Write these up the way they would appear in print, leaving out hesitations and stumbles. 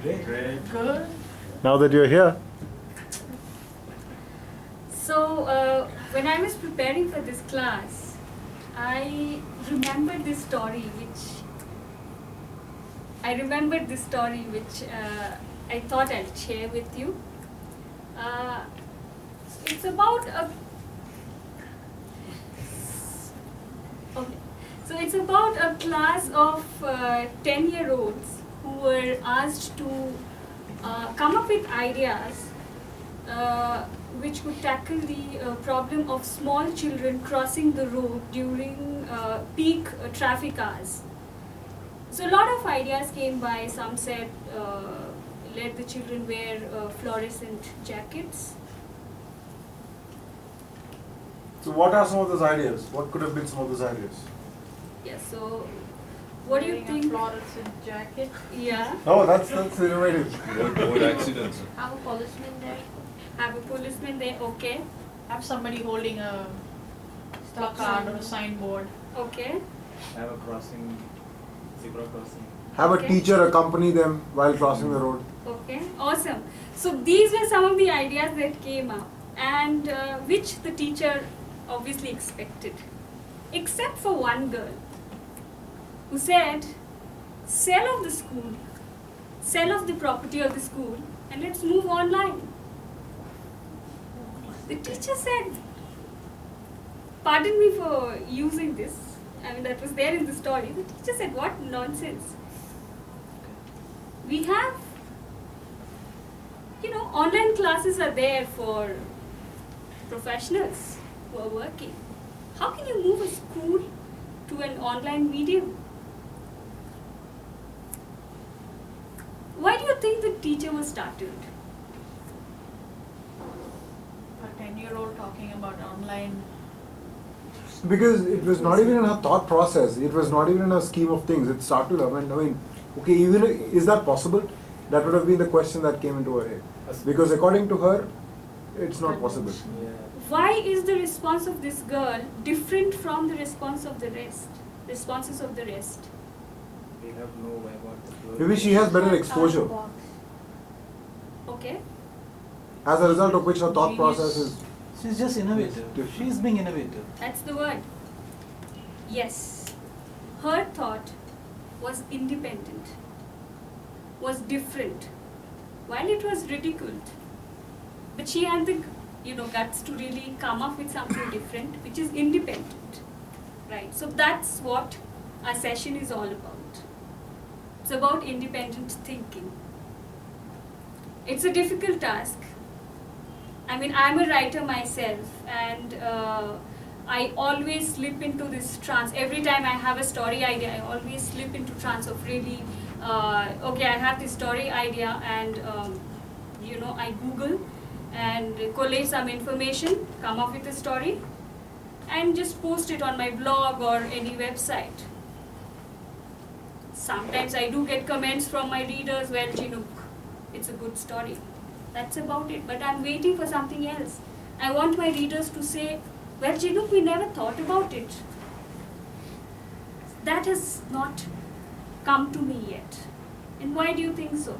Great. Good. Now that you're here. So, when I was preparing for this class, I remembered this story which I thought I'd share with you. It's about a it's about a class of 10-year-olds who were asked to come up with ideas which would tackle the problem of small children crossing the road during peak traffic hours. So a lot of ideas came by. Some said let the children wear fluorescent jackets. So what are some of those ideas? What could have been some of those ideas? Yeah, so what do you think? A fluorescent jacket. Yeah. Oh, that's innovative. Avoid accidents. Have a policeman there. Have a policeman there, okay. Have somebody holding a placard or a signboard. Okay. Have a crossing, zebra crossing. Have a Okay. teacher accompany them while crossing the road. Okay, awesome. So these were some of the ideas that came up, and which the teacher obviously expected, except for one girl who said, sell off the school, sell off the property of the school, and let's move online. The teacher said, pardon me for using this, I mean that was there in the story. The teacher said, what nonsense. We have, online classes are there for professionals who are working. How can you move a school to an online medium? Why do you think the teacher was startled? A 10-year-old talking about online. Because it was not even in her thought process. It was not even in her scheme of things. It started to her. I mean, okay, even is that possible? That would have been the question that came into her head. Because according to her, it's not possible. Yeah. Why is the response of this girl different from the responses of the rest? We have no way about the girl. Maybe she has better exposure. Okay. As a result of which her thought Genius. process is. She's just innovative. Different. She's being innovative. That's the word. Yes. Her thought was independent, was different, while it was ridiculed. But she had the guts to really come up with something different, which is independent. Right? So that's what our session is all about. It's about independent thinking. It's a difficult task. I mean, I'm a writer myself, and I always slip into this trance. Every time I have a story idea, I always slip into trance of really, okay, I have this story idea, and I Google and collate some information, come up with a story, and just post it on my blog or any website. Sometimes I do get comments from my readers, well, Jhinuk, it's a good story. That's about it, but I'm waiting for something else. I want my readers to say, well, Jhinuk, we never thought about it. That has not come to me yet. And why do you think so?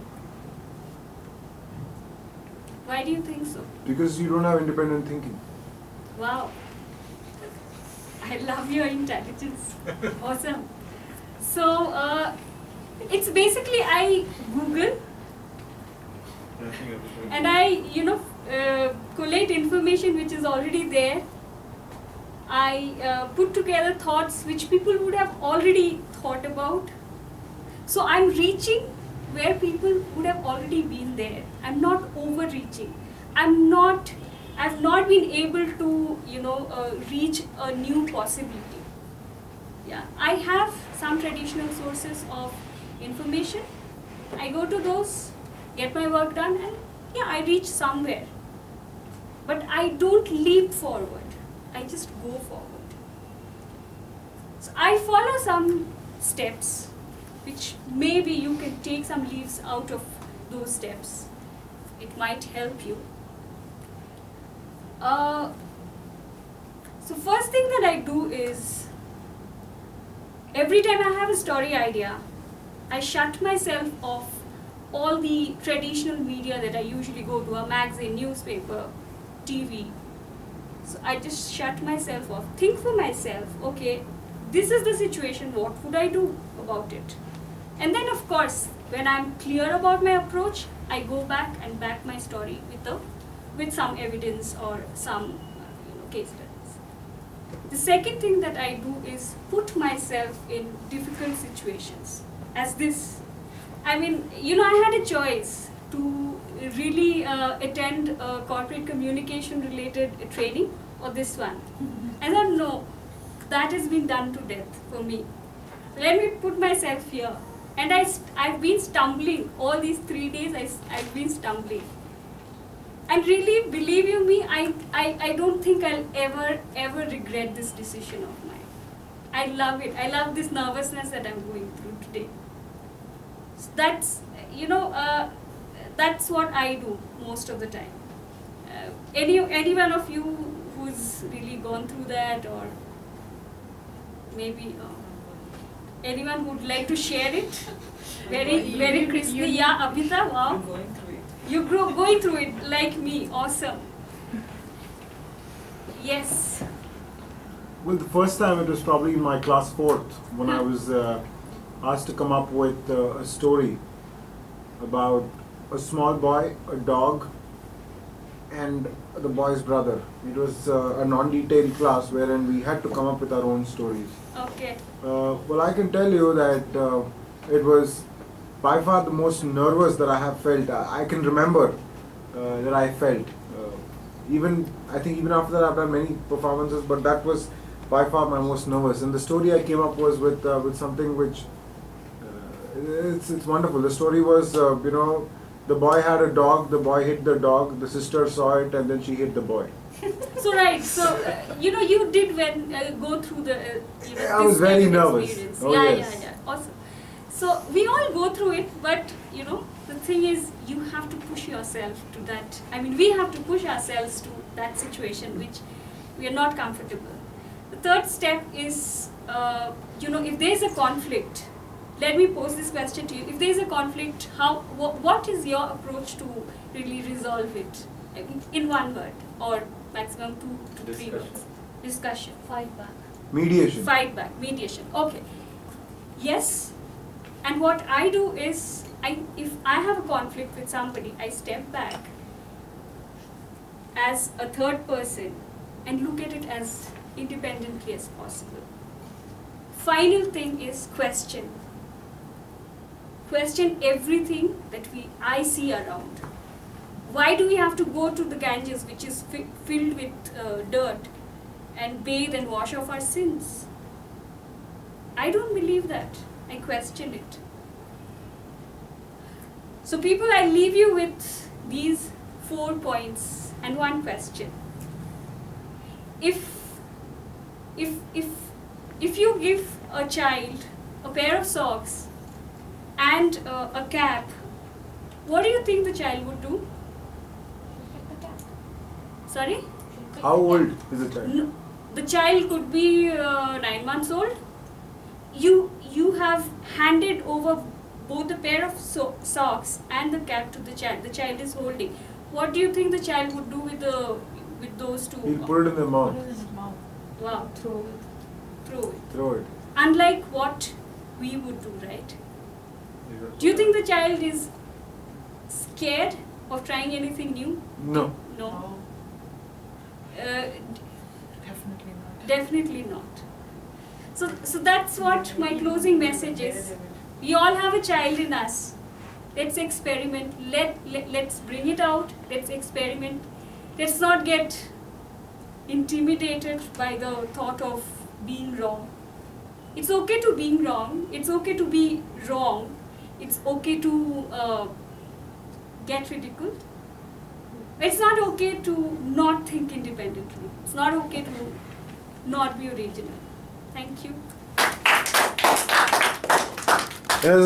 Why do you think so? Because you don't have independent thinking. Wow. I love your intelligence. Awesome. So, it's basically I Google and I, collate information which is already there. I put together thoughts which people would have already thought about. So I'm reaching where people would have already been there. I'm not overreaching. I've not been able to, reach a new possibility. Yeah, I have some traditional sources of information. I go to those, get my work done, and yeah, I reach somewhere. But I don't leap forward. I just go forward. So I follow some steps, which maybe you can take some leaves out of those steps. It might help you. So first thing that I do is, every time I have a story idea, I shut myself off all all the traditional media that I usually go to, a magazine, newspaper, TV. So I just shut myself off, think for myself, okay, this is the situation, what would I do about it? And then of course, when I'm clear about my approach, I go back and back my story with some evidence or some case studies. The second thing that I do is put myself in difficult situations. As this, I mean, I had a choice to really attend a corporate communication related training or this one. I thought, no, that has been done to death for me. Let me put myself here. And I've been stumbling all these 3 days. I've been stumbling. And really, believe you me, I don't think I'll ever regret this decision of mine. I love it. I love this nervousness that I'm going through today. So that's, that's what I do most of the time. Any one of you who's really gone through that, or maybe anyone who'd like to share it? Very crispy. Yeah, Abhita, wow. I'm going through it. You going through it like me. Awesome. Yes. Well, the first time it was probably in my class 4th when I was asked to come up with a story about a small boy, a dog, and the boy's brother. It was a non-detailed class wherein we had to come up with our own stories. Okay. Well, I can tell you that it was by far the most nervous that I have felt. I can remember that I felt. I think even after that I've done many performances, but that was by far my most nervous. And the story I came up was with something which it's wonderful. The story was the boy had a dog. The boy hit the dog. The sister saw it, and then she hit the boy. So right. So you did go through the. I was very nervous. Experience. Oh, yes. Yeah. Awesome. So we all go through it, but the thing is, you have to push yourself to that. I mean, we have to push ourselves to that situation which we are not comfortable. The third step is, if there is a conflict, let me pose this question to you. If there is a conflict, what is your approach to really resolve it? In one word, or maximum 2 to 3 words. Discussion. Fight back. Mediation. Fight back. Mediation. Okay. Yes. And what I do is, if I have a conflict with somebody, I step back as a third person and look at it as independently as possible. Final thing is question. Question everything that I see around. Why do we have to go to the Ganges, which is filled with dirt, and bathe and wash off our sins? I don't believe that. I question it. So people, I leave you with these 4 points and one question. If you give a child a pair of socks and a cap, what do you think the child would do? Sorry? How old is the child? No, the child could be 9 months old. You have handed over both a pair of socks and the cap to the child. The child is holding. What do you think the child would do with those two? He'll put it in the mouth. Put it in his mouth. Wow. Throw it. Throw it. Unlike what we would do, right? Do you think the child is scared of trying anything new? No. No. Oh, definitely not. Definitely not. So that's what my closing message is. We all have a child in us. Let's experiment. Let's bring it out. Let's experiment. Let's not get intimidated by the thought of being wrong. It's okay to being wrong. It's okay to be wrong. It's okay to get ridiculed. It's not okay to not think independently. It's not okay to not be original. Thank you. Yes.